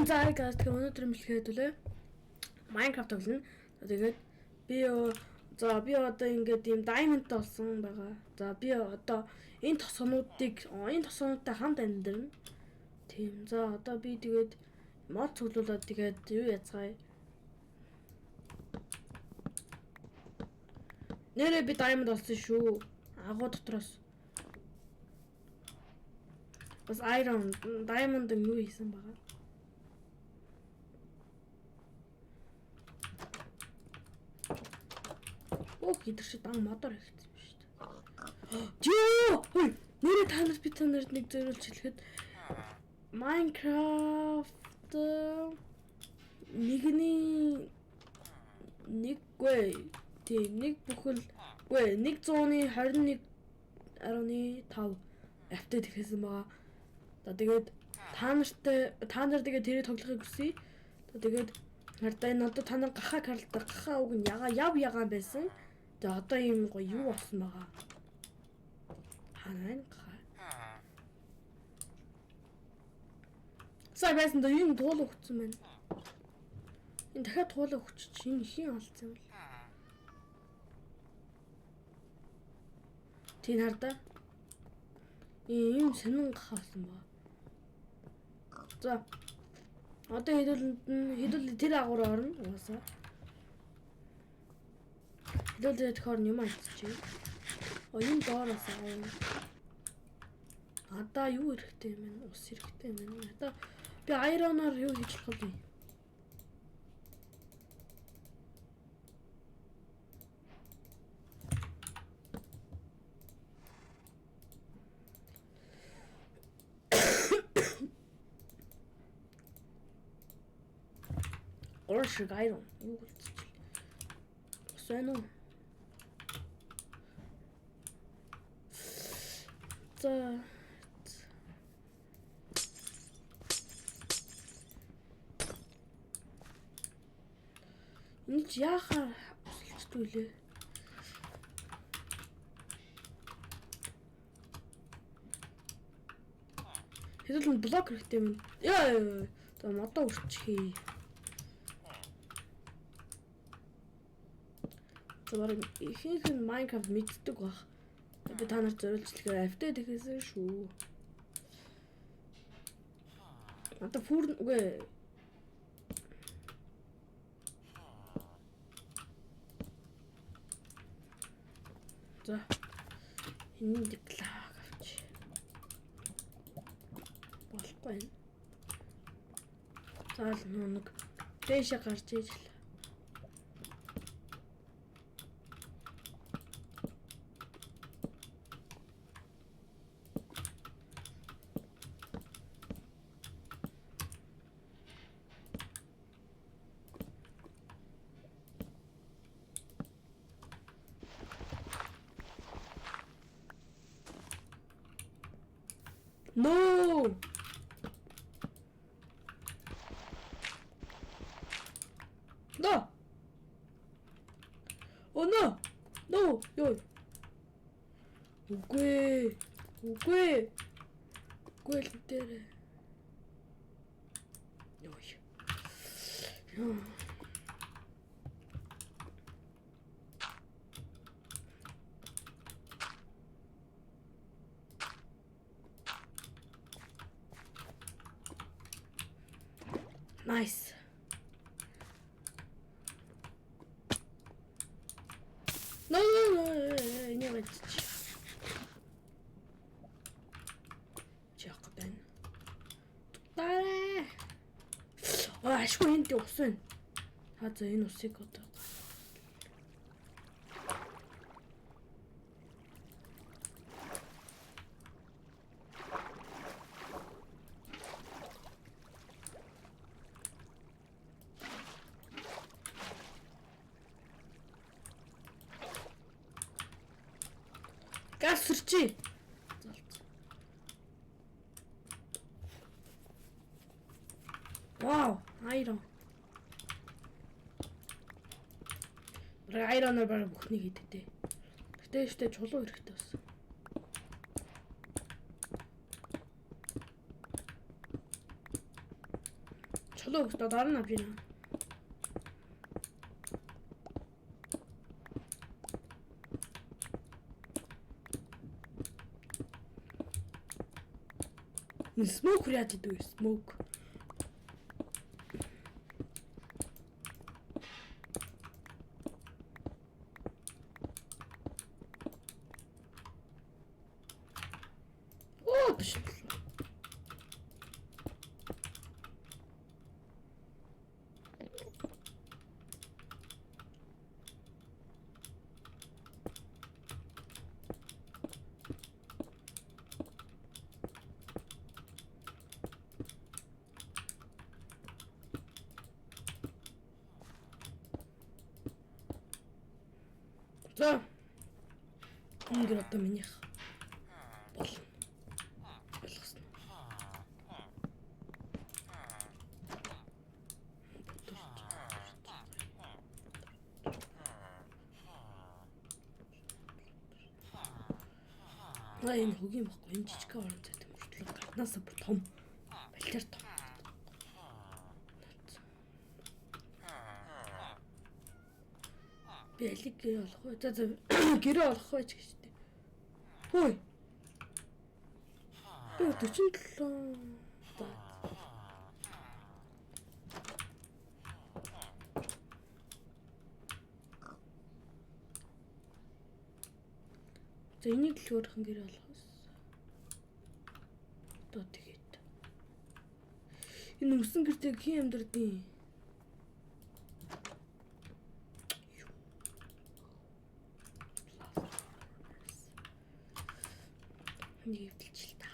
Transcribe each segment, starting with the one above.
За guys тэгээ өнөөдөр мэлгээд үлээ Minecraft тоглоно. Тэгээд би одоо ингээд ийм diamond болсон байгаа. За би одоо энэ тосгонуудтай хамт амьдрна. Тийм. За одоо би тэгээд мод цуглуулад тэгээд юу яцгаая. Нэрээ би diamond болсон шүү. Агуу дотроос. Бас iron diamond юу хийсэн байгаа. Оо гидэрч дан модоор хийсэн юм шүү дээ. Жоо! Хөөе, нэрээ танаас би танарт нэг зөвлөж хэлэхэд Minecraft нэггүй тий нэг бүхэл үгүй 121.5 апдейт хийсэн байгаа. За тэгээд та нар тэгээд тэрийг тоглохыг хүсье. Тэгээд хартай надад та нар гахаа уг нь ягаан байсан. Тэгээд одоо ийм гоё юу болсон байгаа. Ханаа гахаа. Сайн да юм туулах өгсөн байна. Энэ дахиад туулах өгч энэ хин олцсон юм бол. Тийм хардаа. Ийм сонин гахаасан ба. За. Одоо хэдүүл тэр агуур орно уусаа. Хэдүүл тохоор юм аччих. Оюун доороос аа. Одоо юу хэрэгтэй юм бэ? Ус хэрэгтэй юм байна. Одоо би айроноор юу хийж болох вэ? Оршиг айрон юу болчих. Сайн уу? За энэ яахаар өсөлттэй лээ. Хэдүүл блок хэрэгтэй юм. Яа, за модоо өрчихье. Зүгээр ихэнх нь Minecraft мэддэг баг. Би та нарт зориулчихлаа апдейт хийсэн шүү. Одоо үгүй. За. Энэ диклаг авч. Болохгүй. За нэг дэшээ гарч ижил. No! No! Oh no! No! Yo! Үгүй л дээр. Йой. Nice. No. Не вытечь. Чакдан. Тутаарэ. Ашгүй энд ус байна. За энэ усыг одоо газ сэрчи. Вау, айрон. Айроноор бараг бүхнийг хийдэг дээ. Гэтэ штэ чулуу хэрэгтэй бас. чулуу өгс дараа нь авч ийн. Smoke яд идүү smoke. Оо биш. За. Ингээд одоо минийх болно. Ойлгосноо. Энэ хөгийн баггүй энэ жижиг орон зайд мөртлөө гаднаас бүр том балчаар том. Би алиг гэрээ олох вэ? За гэрээ олох вэ ч гэжтэй. Хөөе. Би 47. За энийг л өөрхөн гэрээ олохоос. Одоо тэгээд. Энэ өсөн гэртээ хэн амьдрдیں۔ Нэвдэлж та.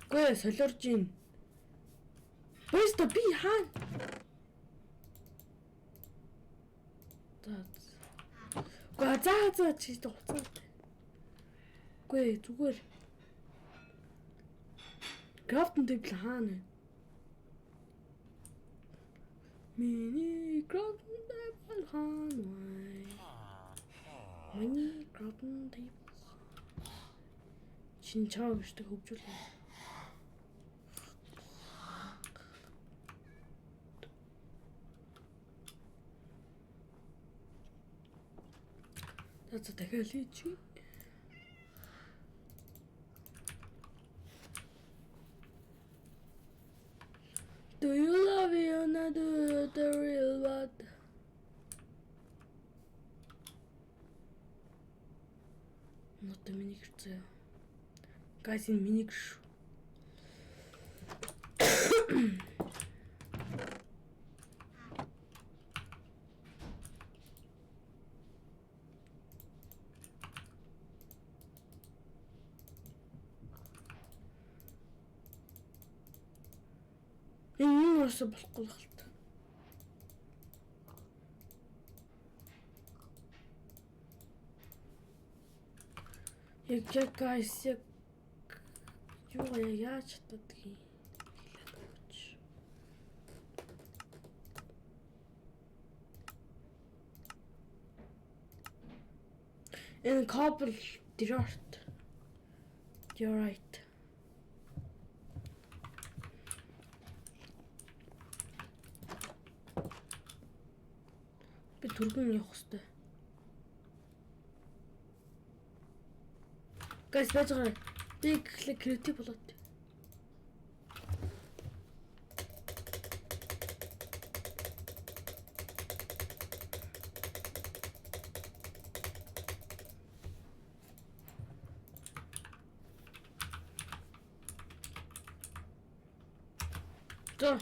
Гүй солиорж ийн. Бөөстө би хаана? За чи хуцаад. Гүй зүгээр. Крафтэн дэвл хаана? Миний крафтэн дэвл хаана? Миний крафтэн дэвл. Чин чаа гэжтэй хөвжүүлээ. За дахиад лич. Do you love me or not? Do you the real what? Not the mini гэрцээ. Guys энэ мини гэр шүү. Энэ юу болохгүй л хэлт. Яг guys яг юу яаж чаддгийг хэлээд өгч. Энэ cobble dirt. You're right. Би түргэн явах хэрэгтэй. Guys байж байгаа. Би ихлэ креатив болоод. За.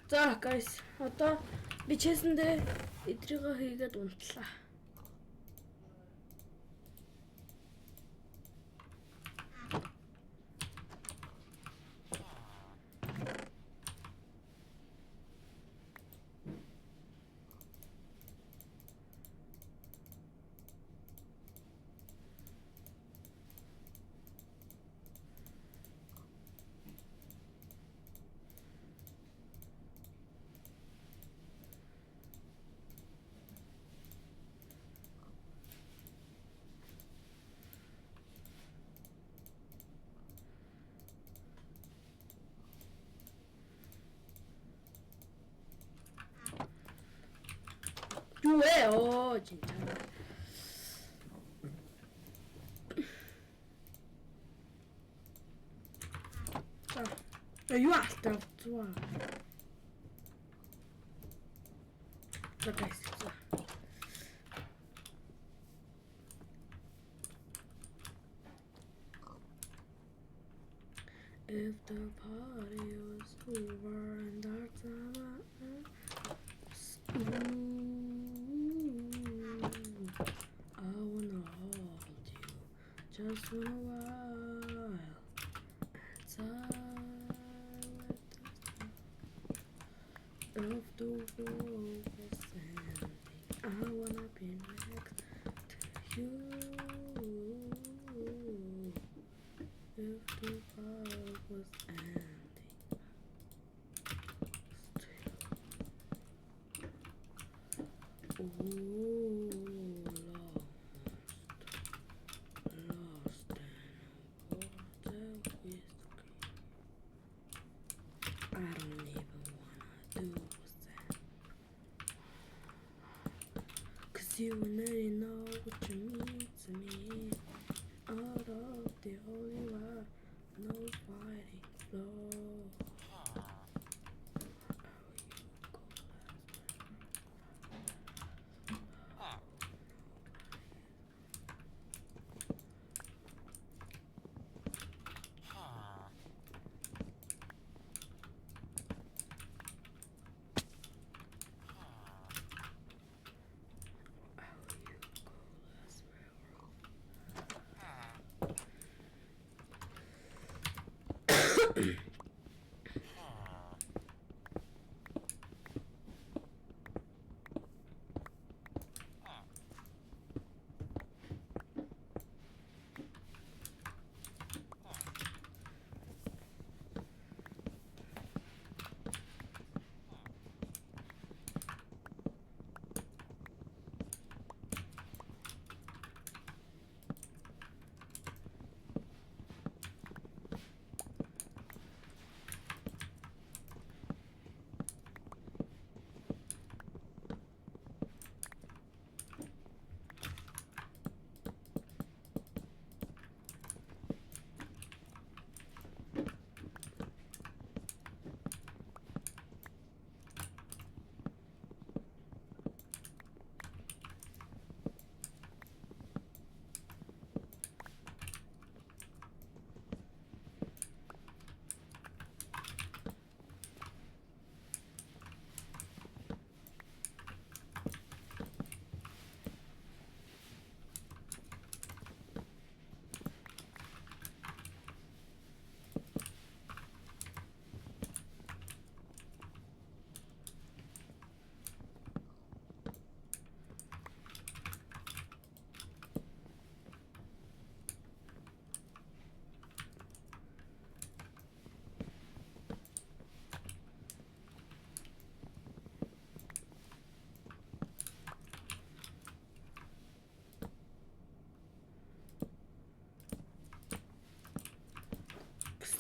За guys, одоо би чэсэндээ эдрийгөө хийгээд унтлаа. юу вэ? Оо 진짜. 자, юу алтай авцгаа. За guys. If the party was over and dark summer, I wanna hold you just for a while. If the world was ending, I wanna be next to you. If the world was ending, still, lost and water whiskey. I don't even wanna do that, 'cause you already know what you mean to me. Out of the holy water, no fighting flow.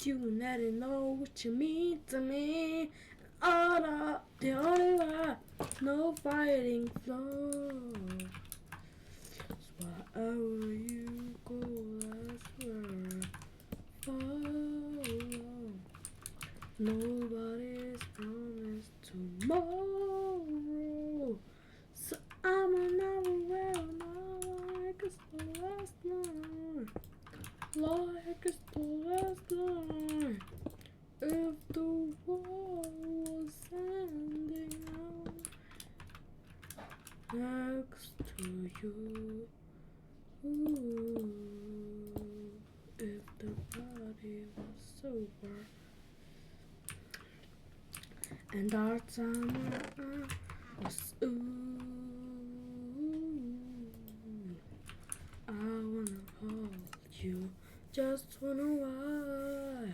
You never know what you mean to me. Out of the only way, no fighting flow. Wherever you go, that's where I follow. Nobody's promised tomorrow, so I'm another well like it's the last night. Like it's the last night. If the world was ending out next to you. Ooh, if the body was sober and our summer was I wanna hold you just for a while,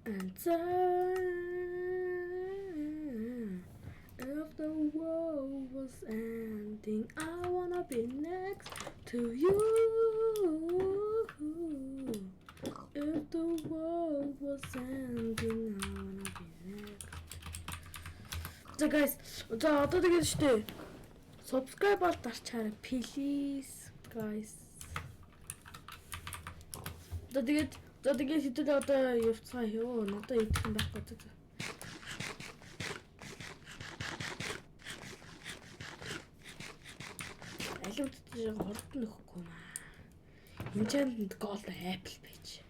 and then if the world was ending, I wanna be next to you. If the world was ending, I wanna be next. 자, guys, 자, 어떻게 되시대? 자, Subscribe бол дарчаарай please guys. За тэгээд хэдүүлээ одоо явцгаа ёо. Надад идэх юм байхгүй зөө. Алимтж хорд нөхгүй маа. Энчэнд голд апple байж.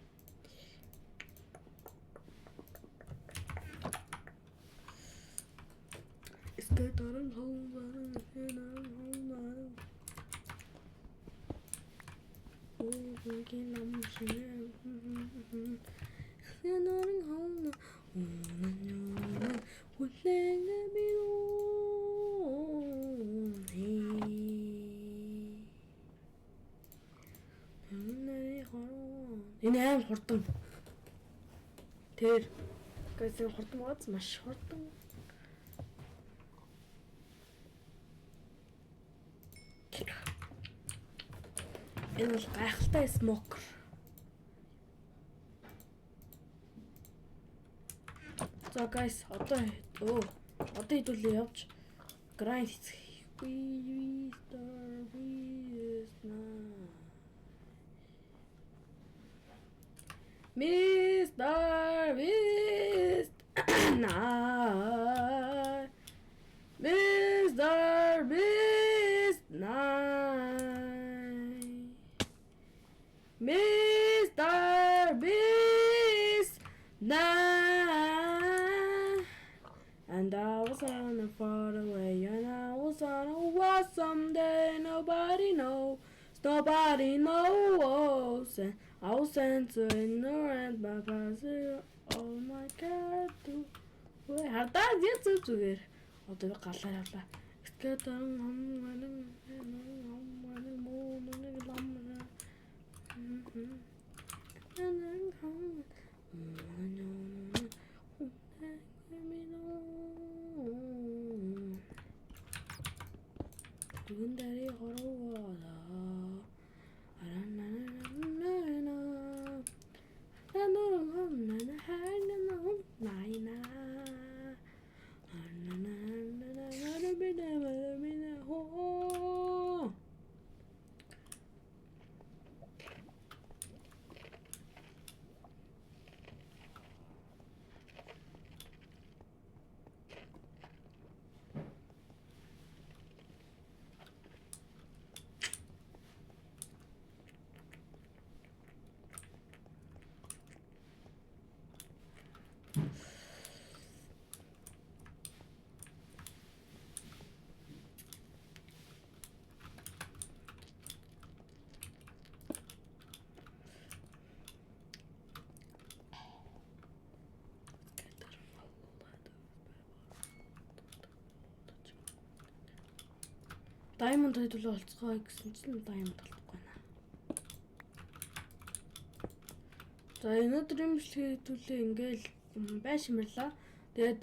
Эстэй дөрөн хоолоо хэнаа. Гин амшин. Хэнаа хоолоо. Энэ аим хурдан. Тэр гэсэн хурдан бааз маш хурдан. Энэ бол гайхалтай смокер. За guys одоо хэдүүлээ явж grind хийх. We start with now. Mr. Beast night. Mr. Beast night. Mr. Beast night. And I was on a far away, and I was on a walk someday. Nobody knows, nobody knows. And I was ignorant, my father. Oh my God, 왜 хардаа яц зүгээр. Одоо би галаар явлаа. Скэтэн 두근다리 걸어와라. 나는 하는 나이나. Diamond хэдүүлээ олцгоо гэсэн чинь diamond олдохгүй байна. За өнөөдрийн бичлэгээ хэдүүлээ ингээл байшимрлаа. Тэгээд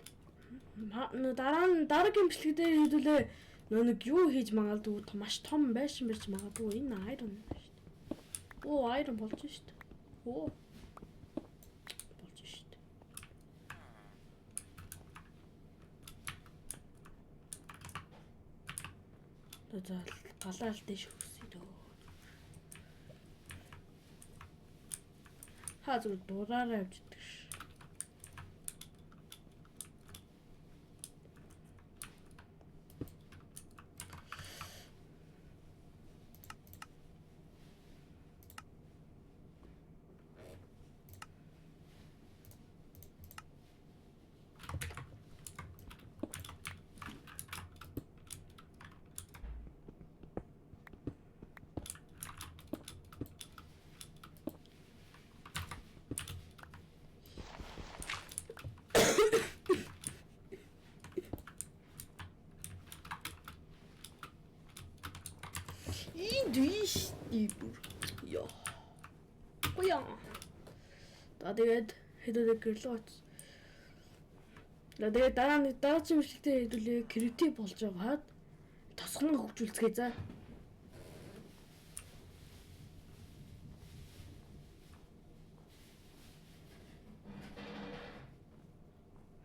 дараагийн бичлэг дээр хэдүүлээ нэг юу хийж магадгүй маш том байшин барьж магадгүй энэ iron шүү дээ. Оо iron болж шүү дээ. Оо болж шүү дээ. За галаал дэш хүсье дөө. Хаа зүгээр дураараа явждаг ш. Яа. Ояа. Тэгээд хэдүүлээ гэрлээ оц. Тэгээд дараагийн бичлэгтээ хэдүүлээ креатив болж байгаад тосгон хөгжүүлцгээе за.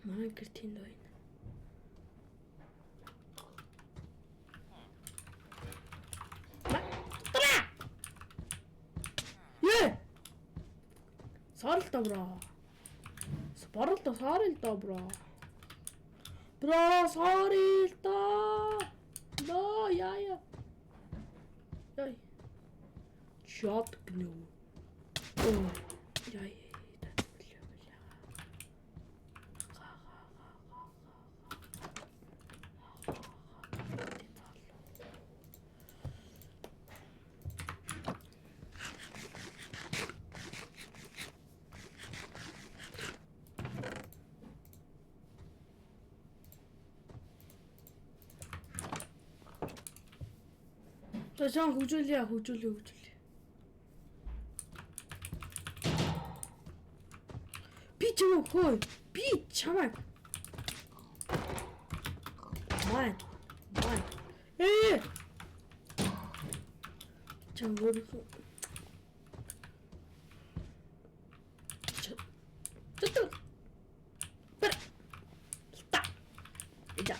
Манай креатив байна. Sorry л да бро. Sorry л да бро. Бро, sorry л да. No, яа. Яй. Чот гнөө. Оо, яй. За чам хөгжүүлээ. Би чамайг хөөе. Би чамайг. Май. Чам өөрөө. Чөтө. Ста. Ида.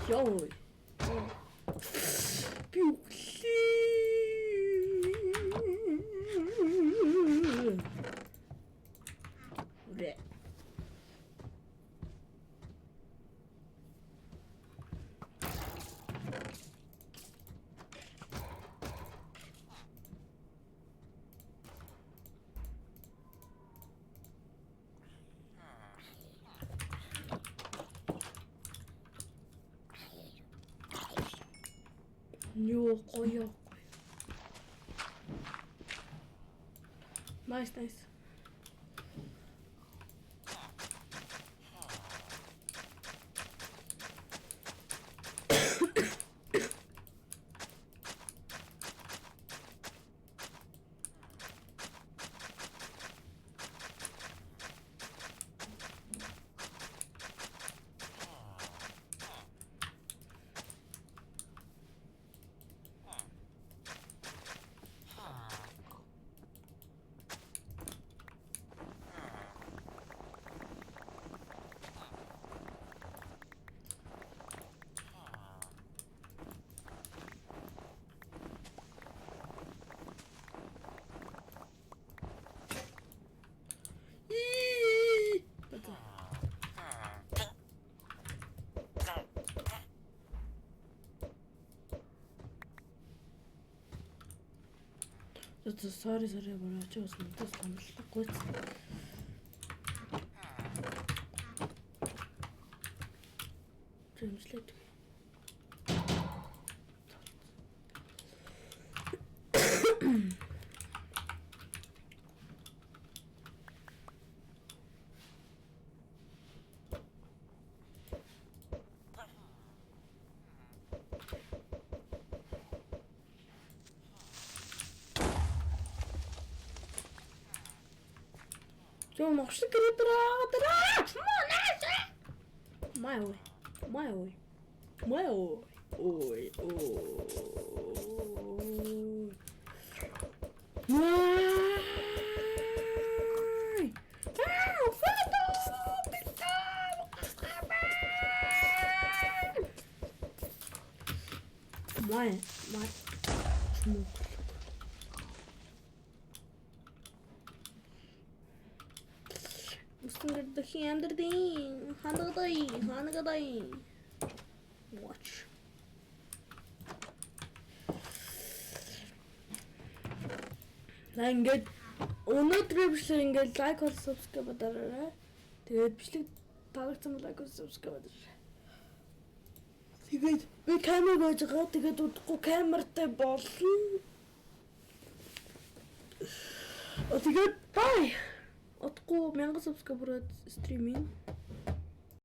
Йой. Бре. Нёкоё. Nice. Sorry бара чи бас мэдээс томлохгүй. Translate. Yo, nog een keer eruit. My way. Oi. My. The Hanagadai. Watch. Ингээд өнөөдрийн бичлэг ингээд лайк бол subscribe дараарай. Тэгээд бичлэг таалагдсан бол лайк бол subscribe дараарай. Тэгээд би камер гож байгаа. Тэгээд удахгүй камертай болно. Тэгээд bye. Удахгүй 1000 subscriber стрим ин.